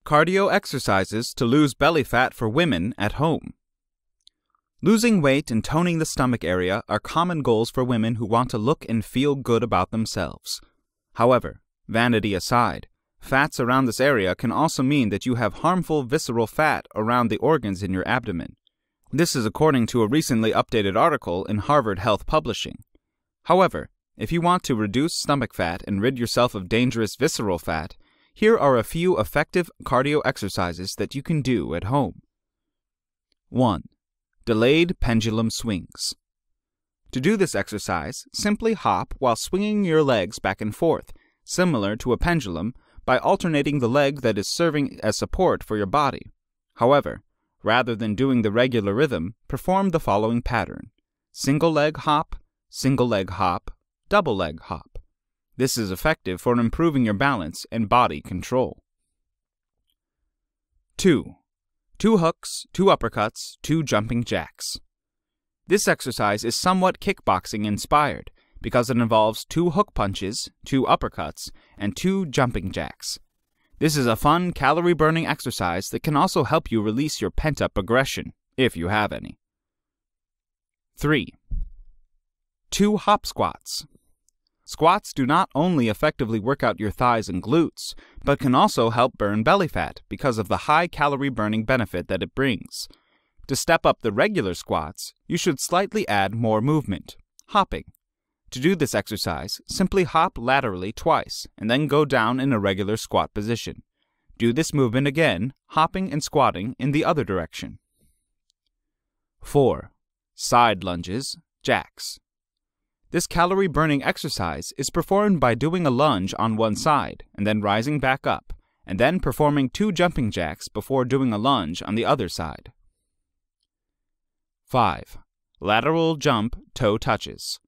Cardio exercises to lose belly fat for women at home. Losing weight and toning the stomach area are common goals for women who want to look and feel good about themselves. However, vanity aside, fats around this area can also mean that you have harmful visceral fat around the organs in your abdomen. This is according to a recently updated article in Harvard Health Publishing. However, if you want to reduce stomach fat and rid yourself of dangerous visceral fat, here are a few effective cardio exercises that you can do at home. 1. Delayed pendulum swings. To do this exercise, simply hop while swinging your legs back and forth, similar to a pendulum, by alternating the leg that is serving as support for your body. However, rather than doing the regular rhythm, perform the following pattern: single leg hop, double leg hop. This is effective for improving your balance and body control. 2. 2 hooks, 2 uppercuts, 2 jumping jacks. This exercise is somewhat kickboxing inspired because it involves 2 hook punches, 2 uppercuts, and 2 jumping jacks. This is a fun, calorie-burning exercise that can also help you release your pent-up aggression, if you have any. 3. 2 hop squats. Squats do not only effectively work out your thighs and glutes, but can also help burn belly fat because of the high calorie-burning benefit that it brings. To step up the regular squats, you should slightly add more movement, hopping. To do this exercise, simply hop laterally twice and then go down in a regular squat position. Do this movement again, hopping and squatting in the other direction. 4. Side lunges, jacks. This calorie-burning exercise is performed by doing a lunge on one side and then rising back up, and then performing 2 jumping jacks before doing a lunge on the other side. 5. Lateral jump toe touches.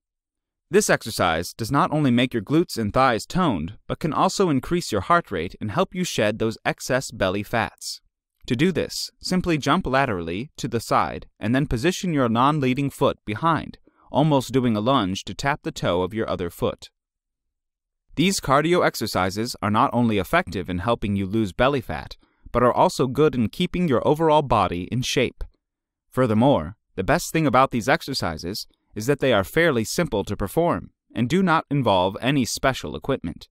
This exercise does not only make your glutes and thighs toned, but can also increase your heart rate and help you shed those excess belly fats. To do this, simply jump laterally to the side and then position your non-leading foot behind, almost doing a lunge to tap the toe of your other foot. These cardio exercises are not only effective in helping you lose belly fat, but are also good in keeping your overall body in shape. Furthermore, the best thing about these exercises is that they are fairly simple to perform and do not involve any special equipment,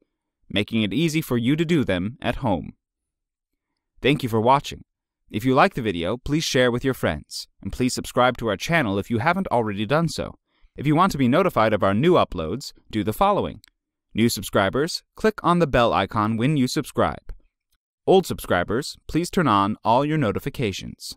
making it easy for you to do them at home. Thank you for watching. If you like the video, please share with your friends, and please subscribe to our channel if you haven't already done so. If you want to be notified of our new uploads, do the following. New subscribers, click on the bell icon when you subscribe. Old subscribers, please turn on all your notifications.